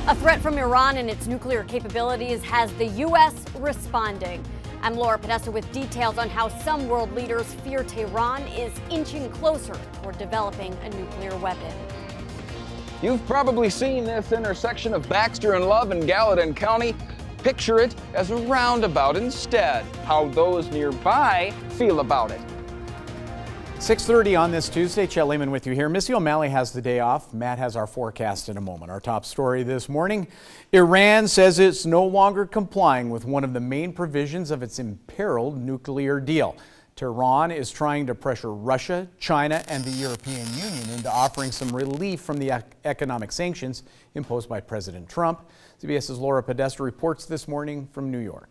A threat from Iran and its nuclear capabilities has the U.S. responding. I'm Laura Podesta with details on how some world leaders fear Tehran is inching closer toward developing a nuclear weapon. You've probably seen this intersection of Baxter and Love in Gallatin County. Picture it as a roundabout instead. How those nearby feel about it. 6:30 on this Tuesday. Chet Lehman with you here. Missy O'Malley has the day off. Matt has our forecast in a moment. Our top story this morning, Iran says it's no longer complying with one of the main provisions of its imperiled nuclear deal. Tehran is trying to pressure Russia, China, and the European Union into offering some relief from the economic sanctions imposed by President Trump. CBS's Laura Podesta reports this morning from New York.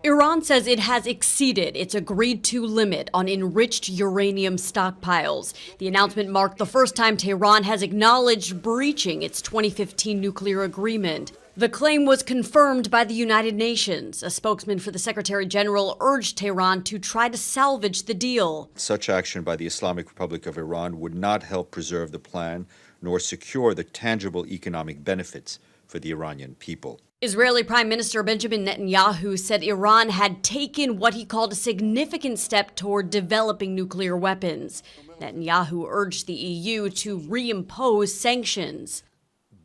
Iran says it has exceeded its agreed-to limit on enriched uranium stockpiles. The announcement marked the first time Tehran has acknowledged breaching its 2015 nuclear agreement. The claim was confirmed by the United Nations. A spokesman for the Secretary General urged Tehran to try to salvage the deal. Such action by the Islamic Republic of Iran would not help preserve the plan nor secure the tangible economic benefits for the Iranian people. Israeli Prime Minister Benjamin Netanyahu said Iran had taken what he called a significant step toward developing nuclear weapons. Netanyahu urged the EU to reimpose sanctions.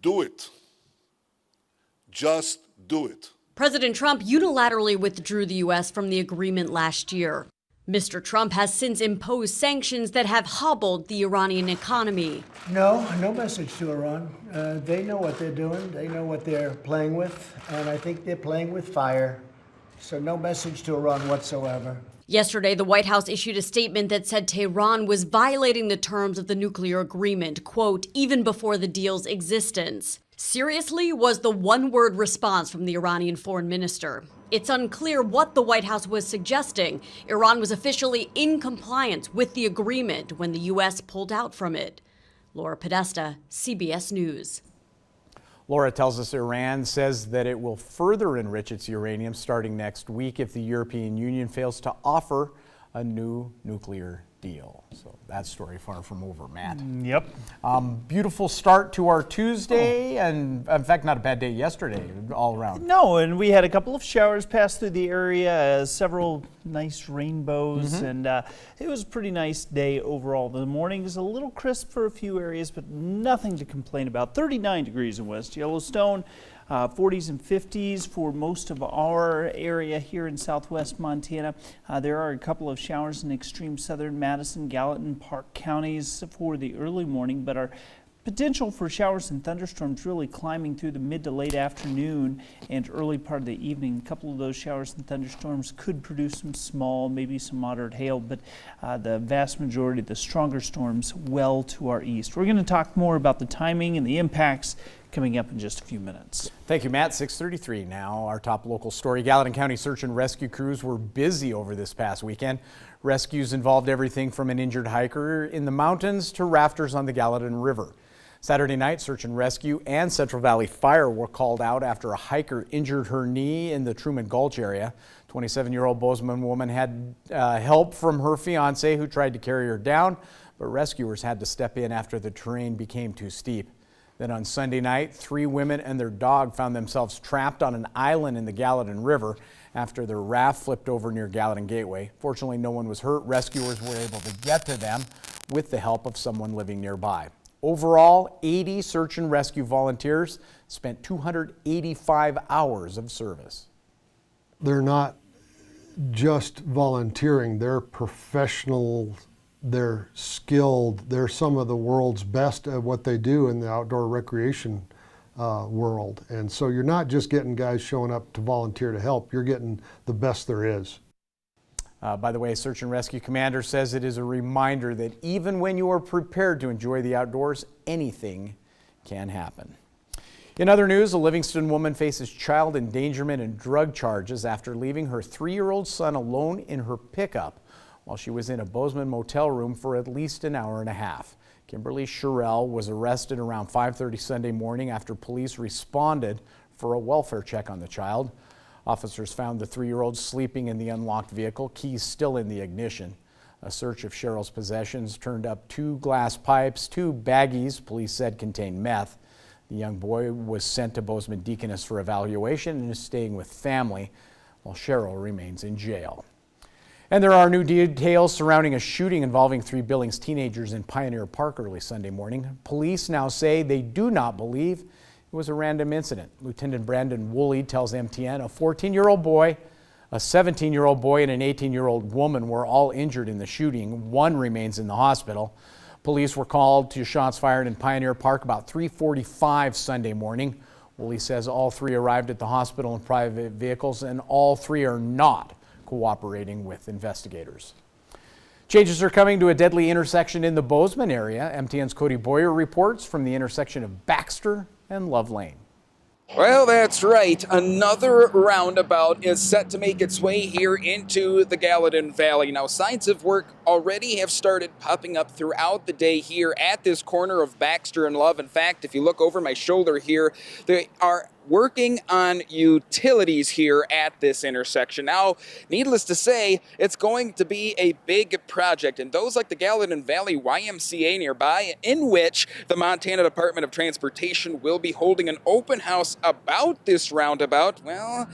Do it. Just do it. President Trump unilaterally withdrew the U.S. from the agreement last year. Mr. Trump has since imposed sanctions that have hobbled the Iranian economy. No message to Iran. They know what they're doing. They know what they're playing with. And I think they're playing with fire. So no message to Iran whatsoever. Yesterday, the White House issued a statement that said Tehran was violating the terms of the nuclear agreement, quote, even before the deal's existence. Seriously was the one-word response from the Iranian foreign minister. It's unclear what the White House was suggesting. Iran was officially in compliance with the agreement when the U.S. pulled out from it. Laura Podesta, CBS News. Laura tells us Iran says that it will further enrich its uranium starting next week if the European Union fails to offer a new nuclear deal. So that story far from over, Matt. Yep. Beautiful start to our Tuesday, and in fact, not a bad day yesterday all around. No, and we had a couple of showers pass through the area, several nice rainbows, and it was a pretty nice day overall. The morning is a little crisp for a few areas, but nothing to complain about. 39 degrees in West Yellowstone. 40s and 50s for most of our area here in southwest Montana. There are a couple of showers in extreme southern Madison, Gallatin, Park counties for the early morning, but our potential for showers and thunderstorms really climbing through the mid to late afternoon and early part of the evening. A couple of those showers and thunderstorms could produce some small, maybe some moderate hail, but the vast majority of the stronger storms well to our east. We're going to talk more about the timing and the impacts coming up in just a few minutes. Thank you, Matt. 6:33 now. Our top local story. Gallatin County search and rescue crews were busy over this past weekend. Rescues involved everything from an injured hiker in the mountains to rafters on the Gallatin River. Saturday night, search and rescue and Central Valley Fire were called out after a hiker injured her knee in the Truman Gulch area. 27-year-old Bozeman woman had help from her fiance who tried to carry her down, but rescuers had to step in after the terrain became too steep. Then on Sunday night, 3 women and their dog found themselves trapped on an island in the Gallatin River after their raft flipped over near Gallatin Gateway. Fortunately, no one was hurt. Rescuers were able to get to them with the help of someone living nearby. Overall, 80 search and rescue volunteers spent 285 hours of service. They're not just volunteering, they're professional. They're skilled. They're some of the world's best at what they do in the outdoor recreation world. And so you're not just getting guys showing up to volunteer to help, you're getting the best there is. By the way, Search and Rescue Commander says it is a reminder that even when you are prepared to enjoy the outdoors, anything can happen. In other news, a Livingston woman faces child endangerment and drug charges after leaving her 3-year-old son alone in her pickup while she was in a Bozeman motel room for at least an hour and a half. Kimberly Sherrill was arrested around 5:30 Sunday morning after police responded for a welfare check on the child. Officers found the 3-year-old sleeping in the unlocked vehicle, keys still in the ignition. A search of Sherrill's possessions turned up 2 glass pipes, 2 baggies police said contained meth. The young boy was sent to Bozeman Deaconess for evaluation and is staying with family, while Cheryl remains in jail. And there are new details surrounding a shooting involving 3 Billings teenagers in Pioneer Park early Sunday morning. Police now say they do not believe it was a random incident. Lieutenant Brandon Woolley tells MTN a 14-year-old boy, a 17-year-old boy, and an 18-year-old woman were all injured in the shooting. One remains in the hospital. Police were called to shots fired in Pioneer Park about 3:45 Sunday morning. Woolley says all 3 arrived at the hospital in private vehicles, and all 3 are not cooperating with investigators. Changes are coming to a deadly intersection in the Bozeman area. MTN's Cody Boyer reports from the intersection of Baxter and Love Lane. Well, that's right. Another roundabout is set to make its way here into the Gallatin Valley. Now, signs of work already have started popping up throughout the day here at this corner of Baxter and Love. In fact, if you look over my shoulder here, they are working on utilities here at this intersection. Now, needless to say, it's going to be a big project, and those like the Gallatin Valley YMCA nearby, in which the Montana Department of Transportation will be holding an open house about this roundabout, well,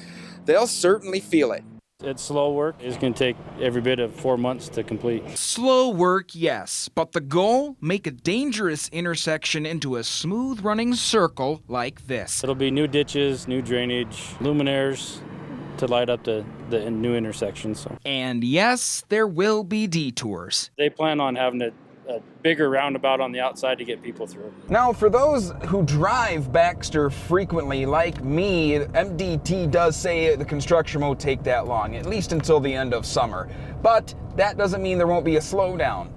they'll certainly feel it. It's slow work. It's going to take every bit of 4 months to complete. Slow work, yes, but the goal? Make a dangerous intersection into a smooth-running circle like this. It'll be new ditches, new drainage, luminaires to light up the new intersections. So. And yes, there will be detours. They plan on having a bigger roundabout on the outside to get people through. Now, for those who drive Baxter frequently, like me, MDT does say the construction won't take that long, at least until the end of summer. But that doesn't mean there won't be a slowdown.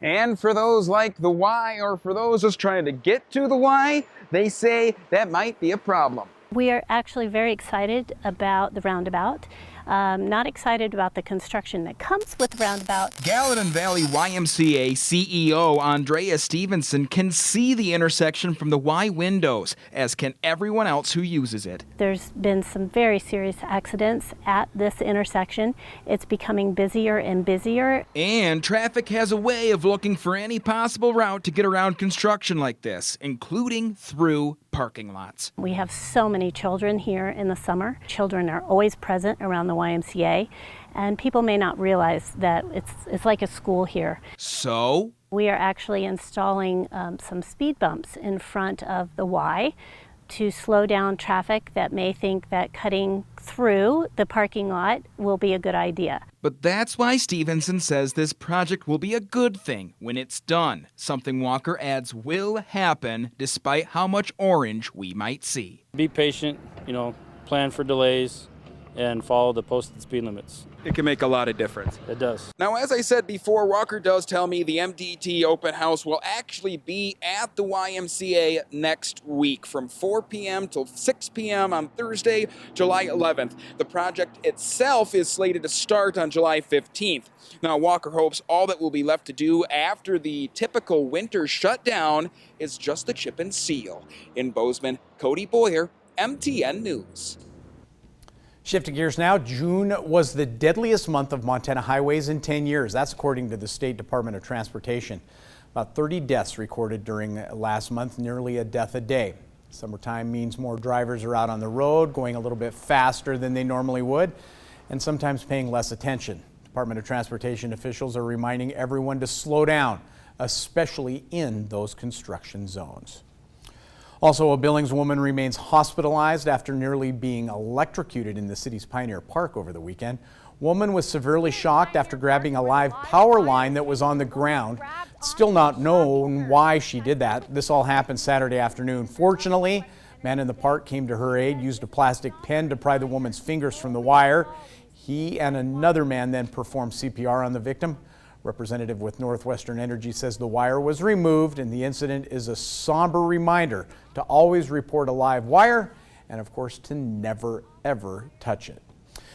And for those like the Y, or for those just trying to get to the Y, they say that might be a problem. We are actually very excited about the roundabout. Not excited about the construction that comes with the roundabout. Gallatin Valley YMCA CEO Andrea Stevenson can see the intersection from the Y windows, as can everyone else who uses it. There's been some very serious accidents at this intersection. It's becoming busier and busier. And traffic has a way of looking for any possible route to get around construction like this, including through parking lots. We have so many children here in the summer. Children are always present around the YMCA, and people may not realize that it's like a school here. So? We are actually installing some speed bumps in front of the Y to slow down traffic that may think that cutting through the parking lot will be a good idea. But that's why Stevenson says this project will be a good thing when it's done. Something Walker adds will happen despite how much orange we might see. Be patient, plan for delays, and follow the posted speed limits. It can make a lot of difference. It does. Now, as I said before, Walker does tell me the MDT open house will actually be at the YMCA next week from 4 p.m. till 6 p.m. on Thursday, July 11th. The project itself is slated to start on July 15th. Now, Walker hopes all that will be left to do after the typical winter shutdown is just the chip and seal. In Bozeman, Cody Boyer, MTN News. Shifting gears now, June was the deadliest month of Montana highways in 10 years. That's according to the State Department of Transportation. About 30 deaths recorded during last month, nearly a death a day. Summertime means more drivers are out on the road, going a little bit faster than they normally would, and sometimes paying less attention. Department of Transportation officials are reminding everyone to slow down, especially in those construction zones. Also, a Billings woman remains hospitalized after nearly being electrocuted in the city's Pioneer Park over the weekend. Woman was severely shocked after grabbing a live power line that was on the ground. It's still not known why she did that. This all happened Saturday afternoon. Fortunately, a man in the park came to her aid, used a plastic pen to pry the woman's fingers from the wire. He and another man then performed CPR on the victim. Representative with Northwestern Energy says the wire was removed, and the incident is a somber reminder to always report a live wire and, of course, to never, ever touch it.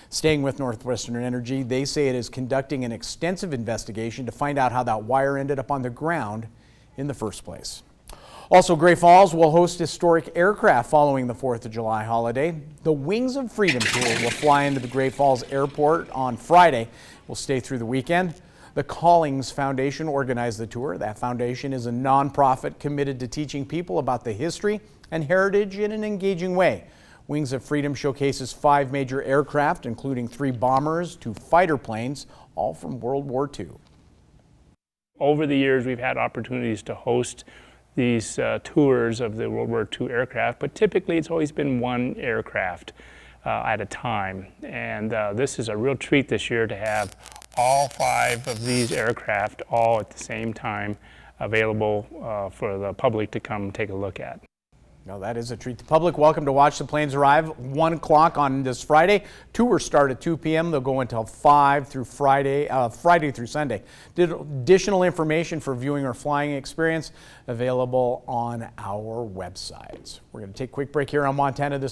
Staying with Northwestern Energy, they say it is conducting an extensive investigation to find out how that wire ended up on the ground in the first place. Also, Great Falls will host historic aircraft following the 4th of July holiday. The Wings of Freedom tour will fly into the Great Falls Airport on Friday. Will stay through the weekend. The Callings Foundation organized the tour. That foundation is a nonprofit committed to teaching people about the history and heritage in an engaging way. Wings of Freedom showcases 5 major aircraft, including 3 bombers, 2 fighter planes, all from World War II. Over the years, we've had opportunities to host these tours of the World War II aircraft, but typically it's always been one aircraft at a time. And this is a real treat this year to have all 5 of these aircraft all at the same time available for the public to come take a look at. Now that is a treat. The public welcome to watch the planes arrive 1 o'clock on this Friday. Tours start at 2 p.m. They'll go until 5 through Friday through Sunday. Additional information for viewing or flying experience available on our websites. We're going to take a quick break here on Montana This